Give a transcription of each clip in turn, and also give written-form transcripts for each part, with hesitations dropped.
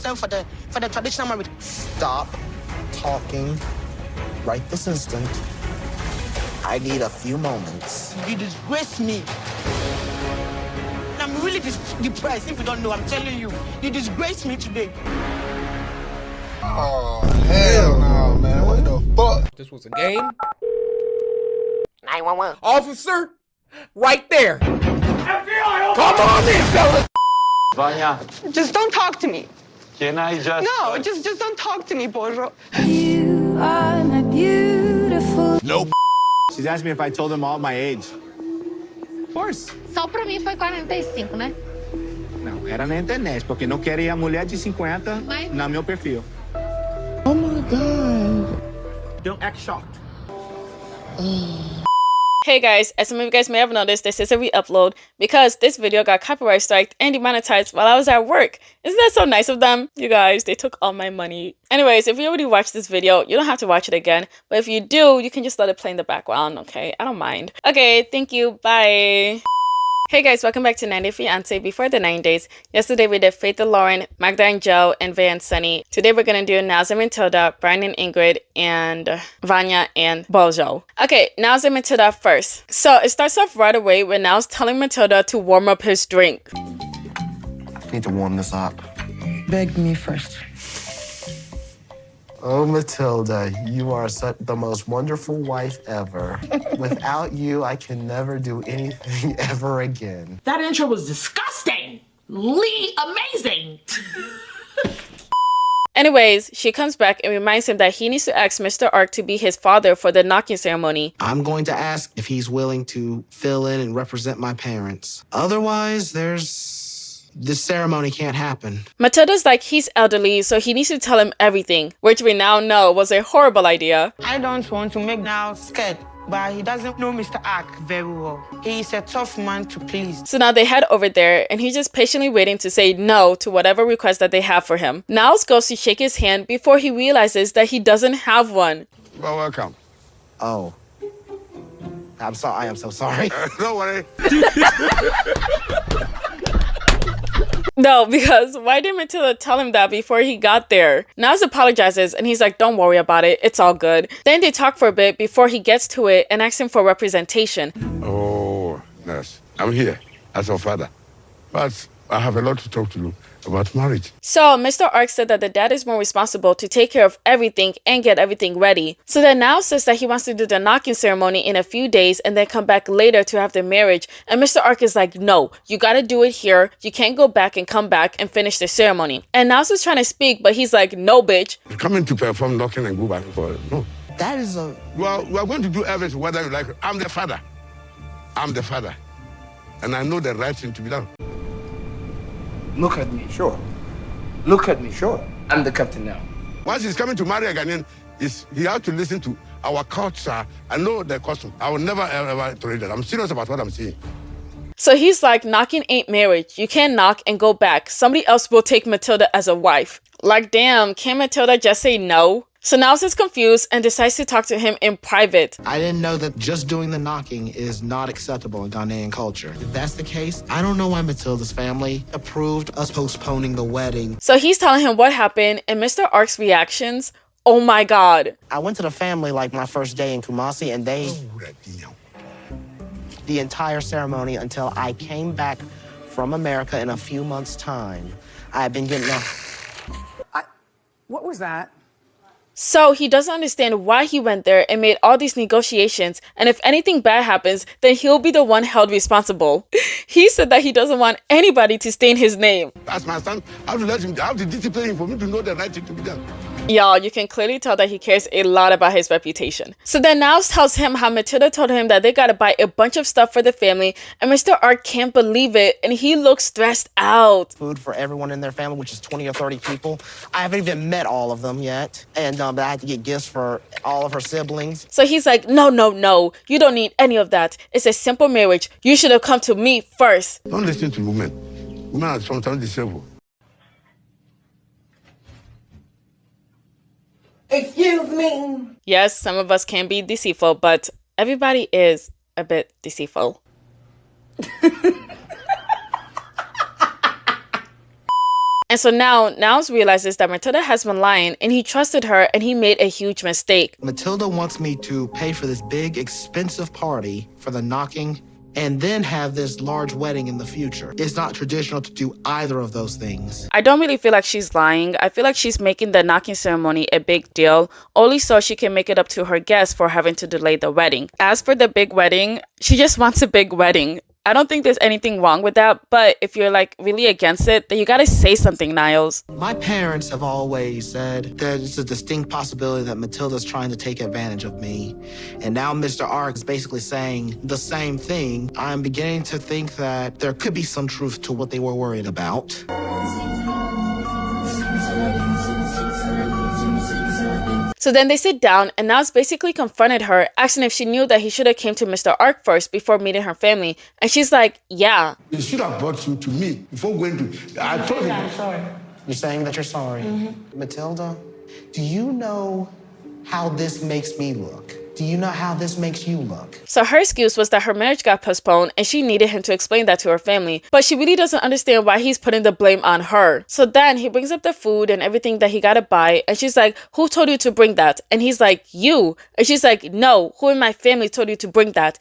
for the traditional marriage. Stop talking right this instant. I need a few moments. You disgrace me. I'm really depressed. If you don't know, I'm telling you. You disgrace me today. Oh, hell no, man. What the fuck? This was a game. 911. Officer, right there. Come on in, fellas. Vanya, Just don't talk to me. can I just... No, just don't talk to me, Bozo. You are my beautiful. Nope. She's asked me if I told them all my age. Of course. Só pra mim foi 45, né? Não, era na internet, porque não queria mulher de 50 no meu perfil. Oh my God. Don't act shocked. Hey guys, as some of you guys may have noticed, this is a re-upload because this video got copyright striked and demonetized while I was at work. Isn't that so nice of them? You guys, they took all my money. Anyways, if you already watched this video, you don't have to watch it again. But if you do, you can just let it play in the background, okay? I don't mind. Okay, thank you. Bye. Hey guys, welcome back to 90 Day Fiance Before the 9 Days. Yesterday we did Faith and Lauren, Magda and Joe, and Vanja and Sunny. Today we're gonna do Niles and Matilda, Brian and Ingrid, and Vanja and Bozo. Okay, Niles and Matilda first. So it starts off right away with Niles telling Matilda to warm up his drink. I need to warm this up. Beg me first. Oh, Matilda, you are the most wonderful wife ever. Without you, I can never do anything ever again. That intro was disgusting. Amazing. Anyways, she comes back and reminds him that he needs to ask Mr. Ark to be his father for the knocking ceremony. I'm going to ask if he's willing to fill in and represent my parents. Otherwise, this ceremony can't happen. Matilda's like he's elderly, so he needs to tell him everything, which we now know was a horrible idea. I don't want to make now scared, but he doesn't know Mr. Ark very well. He is a tough man to please. So now they head over there, and he's just patiently waiting to say no to whatever request that they have for him. Niles goes to shake his hand before he realizes that he doesn't have one. Well, welcome. Oh. I'm sorry. I am so sorry. Don't worry. No, because why did Matilda tell him that before he got there? Niles apologizes and he's like, don't worry about it, it's all good. Then they talk for a bit before he gets to it and asks him for representation. Oh, yes. I'm here as your father. But I have a lot to talk to you about marriage. So Mr. Ark said that the dad is more responsible to take care of everything and get everything ready. So then Niles says that he wants to do the knocking ceremony in a few days and then come back later to have the marriage. And Mr. Ark is like, no, you gotta do it here. You can't go back and come back and finish the ceremony. And Niles is trying to speak, but he's like, no, bitch. You're coming to perform knocking and go back for it. No. That is a... Well, we are going to do everything, whether you like it. I'm the father. I'm the father. And I know the right thing to be done. Look at me, sure. Look at me, sure. I'm the captain now. Once he's coming to marry a Ghanaian, he has to listen to our culture and know the custom. I will never, ever tolerate that. I'm serious about what I'm saying. So he's like, knocking ain't marriage. You can't knock and go back. Somebody else will take Matilda as a wife. Like, damn, can Matilda just say no? So Niles is confused and decides to talk to him in private. I didn't know that just doing the knocking is not acceptable in Ghanaian culture. If that's the case, I don't know why Matilda's family approved us postponing the wedding. So he's telling him what happened and Mr. Ark's reactions. Oh my God. I went to the family like my first day in Kumasi and the entire ceremony until I came back from America in a few months' time. I've been getting What was that? So he doesn't understand why he went there and made all these negotiations, and if anything bad happens, then he'll be the one held responsible. He said that he doesn't want anybody to stain his name. As my son, I have to discipline him for me to know the right thing to be done. Y'all, you can clearly tell that he cares a lot about his reputation. So then Niles tells him how Matilda told him that they gotta buy a bunch of stuff for the family, and Mr. Ark can't believe it, and he looks stressed out. Food for everyone in their family, which is 20 or 30 people. I haven't even met all of them yet, and but I had to get gifts for all of her siblings. So he's like, no, you don't need any of that. It's a simple marriage. You should have come to me first. Don't listen to women. Women are sometimes disabled. Excuse me. Yes, some of us can be deceitful, but everybody is a bit deceitful. And so now Niles realizes that Matilda has been lying and he trusted her and he made a huge mistake. Matilda wants me to pay for this big, expensive party for the knocking and then have this large wedding in the future. It's not traditional to do either of those things. I don't really feel like she's lying. I feel like she's making the knocking ceremony a big deal, only so she can make it up to her guests for having to delay the wedding. As for the big wedding, she just wants a big wedding. I don't think there's anything wrong with that, but if you're like really against it, then you gotta say something, Niles. My parents have always said there's a distinct possibility that Matilda's trying to take advantage of me. And now Mr. Ark is basically saying the same thing. I'm beginning to think that there could be some truth to what they were worried about. So then they sit down and Niles basically confronted her, asking if she knew that he should have came to Mr. Ark first before meeting her family. And she's like, yeah. He should have brought you to me before going to... I told him. I'm sorry. You're saying that you're sorry? Matilda, do you know how this makes me look? Do you know how this makes you look? So her excuse was that her marriage got postponed and she needed him to explain that to her family. But she really doesn't understand why he's putting the blame on her. So then he brings up the food and everything that he gotta buy. And she's like, who told you to bring that? And he's like, you. And she's like, no, who in my family told you to bring that?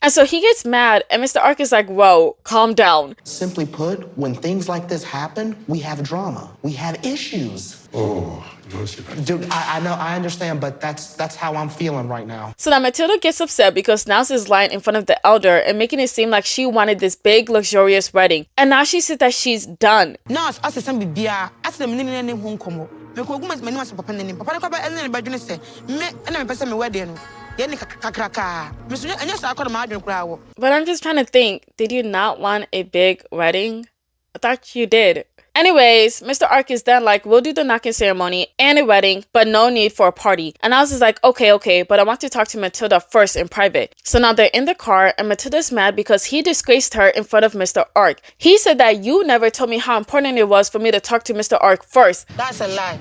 And so he gets mad and Mr. Ark is like, whoa, calm down. Simply put, when things like this happen, we have drama. We have issues. Oh, don't say that. Dude, I know, I understand, but that's how I'm feeling right now. So now Matilda gets upset because Niles is lying in front of the elder and making it seem like she wanted this big, luxurious wedding. And now she said that she's done. Now, as some bibia, as the minute home come. Because woman many was papa name. Papa ko ba ene ba dwene se. Me ena me pese me wedding no. Ye ni kakraka. Me so enya sa akọ ma adwen kura wo. But I'm just trying to think, did you not want a big wedding? I thought you did. Anyways, Mr. Ark is then like, we'll do the knocking ceremony and a wedding, but no need for a party. And I was just like, okay, but I want to talk to Matilda first in private. So now they're in the car and Matilda's mad because he disgraced her in front of Mr. Ark. He said that you never told me how important it was for me to talk to Mr. Ark first. That's a lie.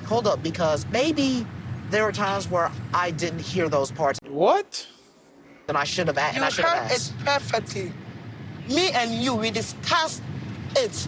Hold up, because maybe there were times where I didn't hear those parts. What? And I should have asked. You heard it perfectly. Me and you, we discussed it.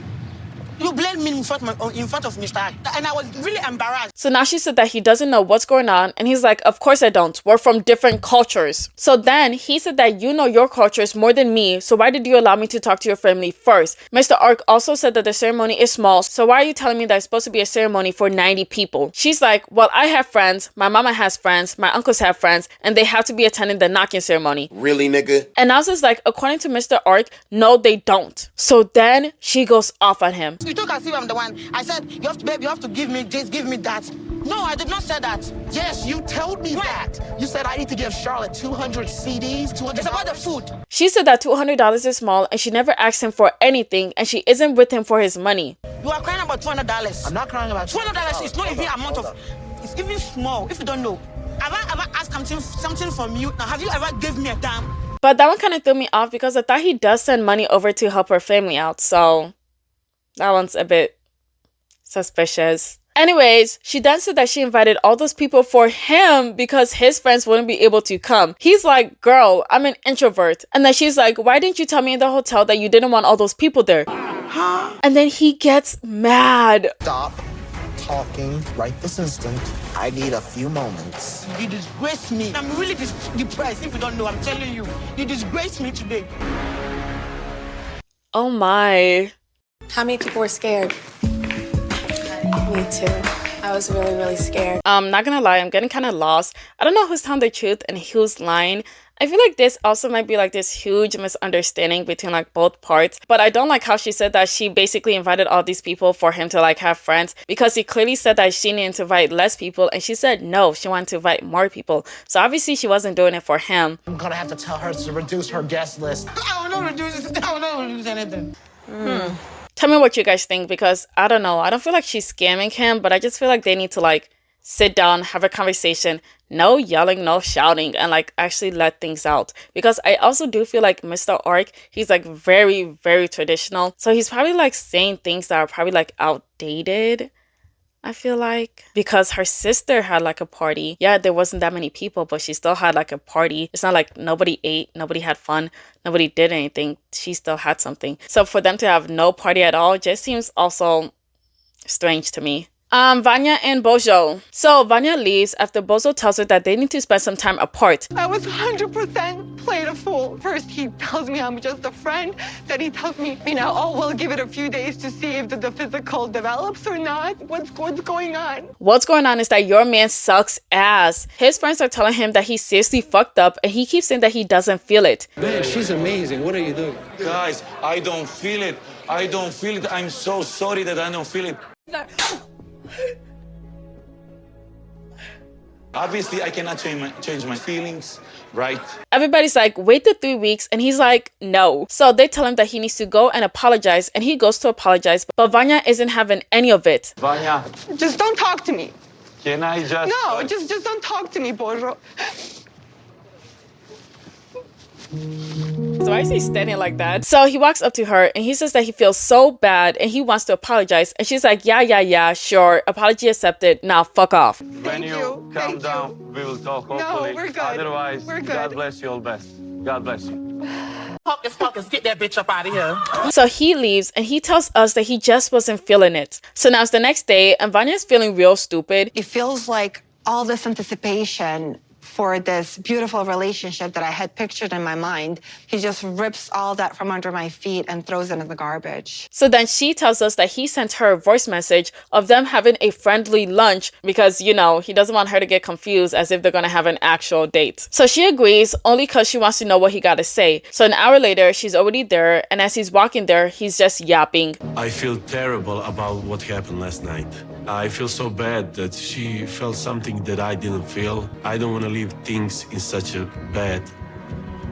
You blamed me in front of Mr. Ark, and I was really embarrassed. So now she said that he doesn't know what's going on, and he's like, of course I don't. We're from different cultures. So then he said that you know your cultures more than me, so why did you allow me to talk to your family first? Mr. Ark also said that the ceremony is small, so why are you telling me that it's supposed to be a ceremony for 90 people? She's like, well, I have friends, my mama has friends, my uncles have friends, and they have to be attending the knocking ceremony. Really, nigga? And I was just like, according to Mr. Ark, no, they don't. So then she goes off on him. You took as if I'm the one. I said, you have to give me this, give me that. No, I did not say that. Yes, you told me that. You said I need to give Charlotte 200 CDs, $200. It's about the food. She said that $200 is small and she never asked him for anything and she isn't with him for his money. You are crying about $200. I'm not crying about $200 is not even amount of... It's even small, if you don't know. Have I ever asked something from you? Now, have you ever given me a damn? But that one kind of threw me off because I thought he does send money over to help her family out, so... that one's a bit suspicious. Anyways, she then said that she invited all those people for him because his friends wouldn't be able to come. He's like, girl, I'm an introvert. And then she's like, why didn't you tell me in the hotel that you didn't want all those people there? And then he gets mad. Stop talking right this instant. I need a few moments. You disgrace me. I'm really depressed if you don't know. I'm telling you. You disgrace me today. Oh my. How many people were scared? Me too. I was really, really scared. Not gonna lie, I'm getting kind of lost. I don't know who's telling the truth and who's lying. I feel like this also might be like this huge misunderstanding between like both parts. But I don't like how she said that she basically invited all these people for him to like have friends, because he clearly said that she needed to invite less people and she said no, she wanted to invite more people. So obviously she wasn't doing it for him. I'm gonna have to tell her to reduce her guest list. I will not reduce anything. Tell me what you guys think, because I don't know. I don't feel like she's scamming him, but I just feel like they need to like sit down, have a conversation, no yelling, no shouting, and like actually let things out. Because I also do feel like Mr. Ark, he's like very, very traditional. So he's probably like saying things that are probably like outdated. I feel like, because her sister had like a party. Yeah, there wasn't that many people, but she still had like a party. It's not like nobody ate, nobody had fun, nobody did anything. She still had something. So for them to have no party at all just seems also strange to me. Vanja and Bozo. So Vanja leaves after Bozo tells her that they need to spend some time apart. I was 100% played a fool. First, he tells me I'm just a friend. Then he tells me, oh, we'll give it a few days to see if the physical develops or not. What's going on? What's going on is that your man sucks ass. His friends are telling him that he's seriously fucked up, and he keeps saying that he doesn't feel it. Man, she's amazing. What are you doing? Guys, I don't feel it. I don't feel it. I'm so sorry that I don't feel it. Obviously, I cannot change my feelings, right? Everybody's like, wait the 3 weeks, and he's like, no. So they tell him that he needs to go and apologize, and he goes to apologize, but Vanja isn't having any of it. Vanja, Just don't talk to me. can I just... No, just don't talk to me, Bozo. So why is he standing like that? So he walks up to her and he says that he feels so bad and he wants to apologize. And she's like, yeah, sure. Apology accepted. Now fuck off. When you calm down, we will talk, hopefully. No, we're good. Otherwise, We're good. God bless you all best. God bless you. Hocus, get that bitch up out of here. So he leaves and he tells us that he just wasn't feeling it. So now it's the next day and Vanya's feeling real stupid. It feels like all this anticipation for this beautiful relationship that I had pictured in my mind, he just rips all that from under my feet and throws it in the garbage. So then she tells us that he sent her a voice message of them having a friendly lunch because, he doesn't want her to get confused as if they're going to have an actual date. So she agrees only because she wants to know what he got to say. So an hour later, she's already there, and as he's walking there, he's just yapping. I feel terrible about what happened last night. I feel so bad that she felt something that I didn't feel. I don't want to leave things in such a bad,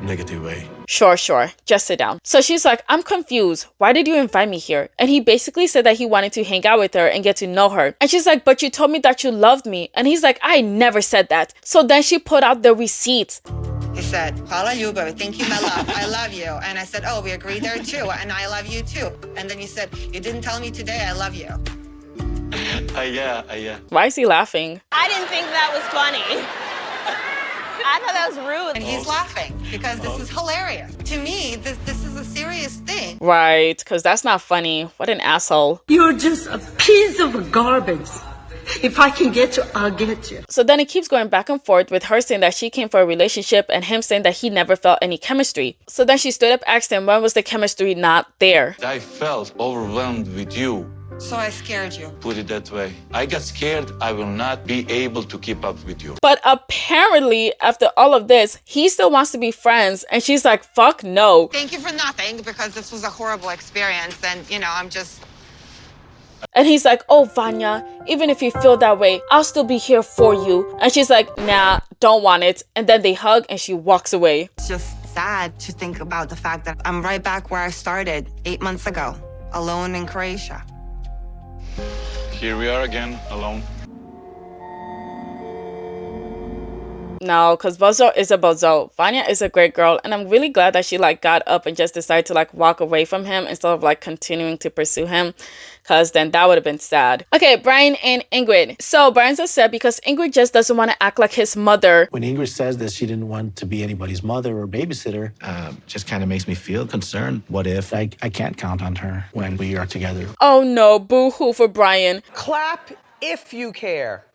negative way. Sure. Just sit down. So she's like, I'm confused. Why did you invite me here? And he basically said that he wanted to hang out with her and get to know her. And she's like, but you told me that you loved me. And he's like, I never said that. So then she put out the receipt. He said, Paula Yuba, thank you, my love. I love you. And I said, oh, we agreed there too. And I love you too. And then you said, you didn't tell me today I love you. Yeah. Why is he laughing? I didn't think that was funny. I thought that was rude. And he's laughing because this is hilarious. To me, this is a serious thing. Right, because that's not funny. What an asshole. You're just a piece of garbage. If I can get you, I'll get you. So then it keeps going back and forth with her saying that she came for a relationship and him saying that he never felt any chemistry. So then she stood up, asked him when was the chemistry not there. I felt overwhelmed with you. So I scared you. Put it that way. I got scared I will not be able to keep up with you. But apparently, after all of this, he still wants to be friends. And she's like, fuck no. Thank you for nothing because this was a horrible experience. And, I'm just... And he's like, oh, Vanja, even if you feel that way, I'll still be here for you. And she's like, nah, don't want it. And then they hug and she walks away. It's just sad to think about the fact that I'm right back where I started 8 months ago, alone in Croatia. Here we are again, alone. No, because Bozo is a Bozo. Vanja is a great girl, and I'm really glad that she got up and just decided to walk away from him instead of continuing to pursue him, because then that would have been sad. Okay, Brian and Ingrid. So Brian's upset because Ingrid just doesn't want to act like his mother. When Ingrid says that she didn't want to be anybody's mother or babysitter, just kind of makes me feel concerned. What if I can't count on her when we are together? Oh no, boo-hoo for Brian. Clap if you care.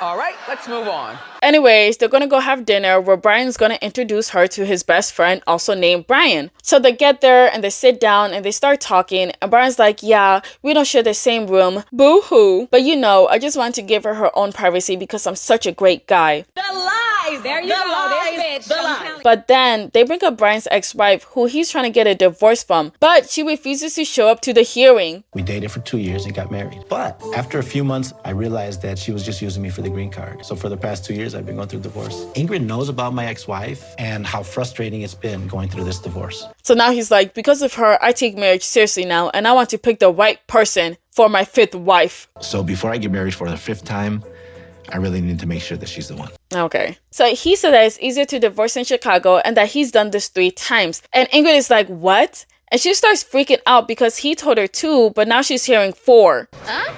All right, let's move on. Anyways, they're gonna go have dinner where Brian's gonna introduce her to his best friend, also named Brian. So they get there and they sit down and they start talking, and Brian's like, yeah, we don't share the same room. Boo-hoo. But I just want to give her own privacy because I'm such a great guy. The lies! There you go, this bitch. The lies. But then they bring up Brian's ex-wife, who he's trying to get a divorce from, but she refuses to show up to the hearing. We dated for 2 years and got married. But after a few months, I realized that she was just using me for the green card. So for the past 2 years, I've been going through divorce. Ingrid knows about my ex-wife and how frustrating it's been going through this divorce. So now he's like, because of her, I take marriage seriously now, and I want to pick the right person for my 5th wife. So before I get married for the 5th time, I really need to make sure that she's the one. Okay. So he said that it's easier to divorce in Chicago and that he's done this 3 times. And Ingrid is like, what? And she starts freaking out because he told her 2, but now she's hearing 4. Huh?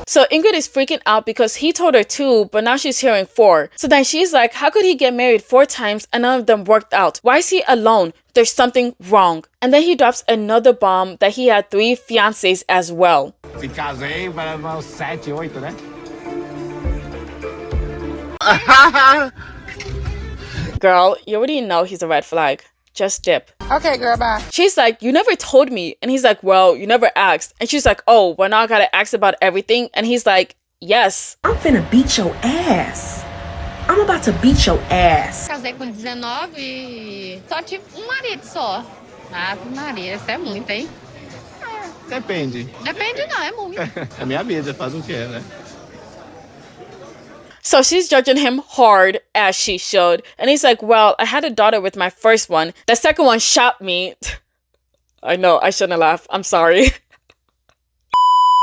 So Ingrid is freaking out because he told her 2, but now she's hearing 4. So then she's like, how could he get married 4 times and none of them worked out? Why is he alone? There's something wrong. And then he drops another bomb that he had 3 fiancés as well. Se casei para uns 7, 8, né? Girl, you already know he's a red flag. Just dip. Okay, girl, bye. She's like, you never told me. And he's like, well, you never asked. And she's like, oh, well, now I gotta ask about everything. And he's like, yes. I'm finna beat your ass. I'm about to beat your ass. Casei com 19 e só tive marido só. Ave Maria, isso é muito, hein? Depende. Depende não, é muito. É minha vida, faz o quê, né? So she's judging him hard, as she should. And he's like, well, I had a daughter with my first one. The second one shot me. I know, I shouldn't laugh. I'm sorry.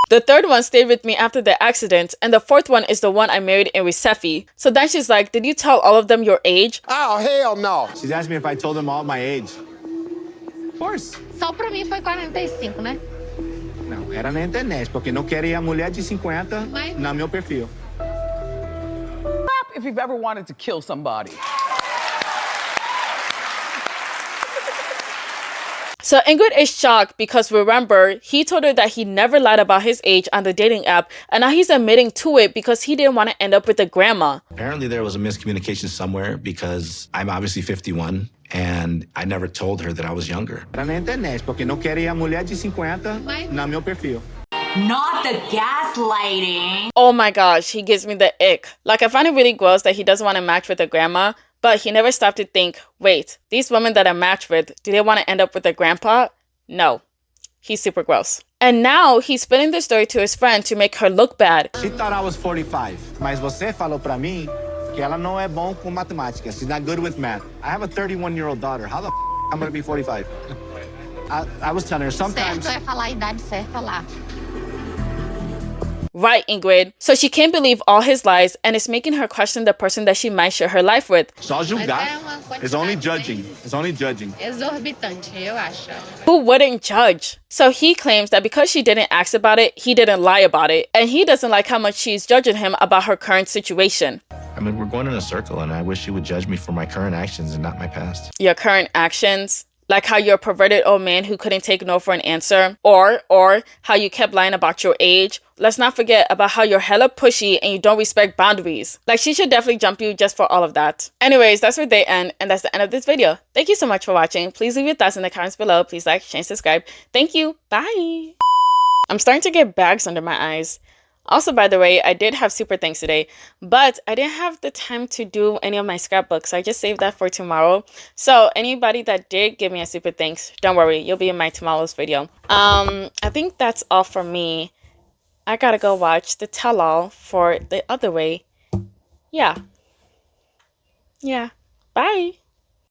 The third one stayed with me after the accident. And the fourth one is the one I married in Recife. So then she's like, did you tell all of them your age? Oh, hell no. She's asked me if I told them all my age. Of course. Só pra mim foi 45, né? Não, era na internet, porque não queria mulher de 50 no meu perfil. If you've ever wanted to kill somebody. So Ingrid is shocked because remember, he told her that he never lied about his age on the dating app, and now he's admitting to it because he didn't want to end up with a grandma. Apparently there was a miscommunication somewhere because I'm obviously 51 and I never told her that I was younger. Era na internet, porque não queria mulher de 50 no meu perfil. Not the gaslighting. Oh my gosh, he gives me the ick. Like, I find it really gross that he doesn't want to match with a grandma, but he never stopped to think, wait, these women that I match with, do they want to end up with a grandpa? No. He's super gross. And now he's spinning the story to his friend to make her look bad. She thought I was 45, mas você falou pra mim que ela não é bom com matemática. She's not good with math. I have a 31-year-old daughter. How the f I'm gonna be 45? I was telling her sometimes... Certo é falar a idade certa lá. Right, Ingrid. So she can't believe all his lies, and it's making her question the person that she might share her life with. Só julgar. It's only judging. It's only judging. Exorbitante, eu acho. Who wouldn't judge? So he claims that because she didn't ask about it, he didn't lie about it, and he doesn't like how much she's judging him about her current situation. I mean, we're going in a circle and I wish you would judge me for my current actions and not my past. Your current actions? Like how you're a perverted old man who couldn't take no for an answer, or how you kept lying about your age. Let's not forget about how you're hella pushy and you don't respect boundaries. Like, she should definitely jump you just for all of that. Anyways, that's where they end, and that's the end of this video. Thank you so much for watching. Please leave your thoughts in the comments below. Please like, share, and subscribe. Thank you. Bye. I'm starting to get bags under my eyes. Also, by the way, I did have super thanks today, but I didn't have the time to do any of my scrapbooks, so I just saved that for tomorrow. So anybody that did give me a super thanks, don't worry, you'll be in my tomorrow's video. I think that's all for me. I gotta go watch the tell-all for The Other Way. Yeah. Bye.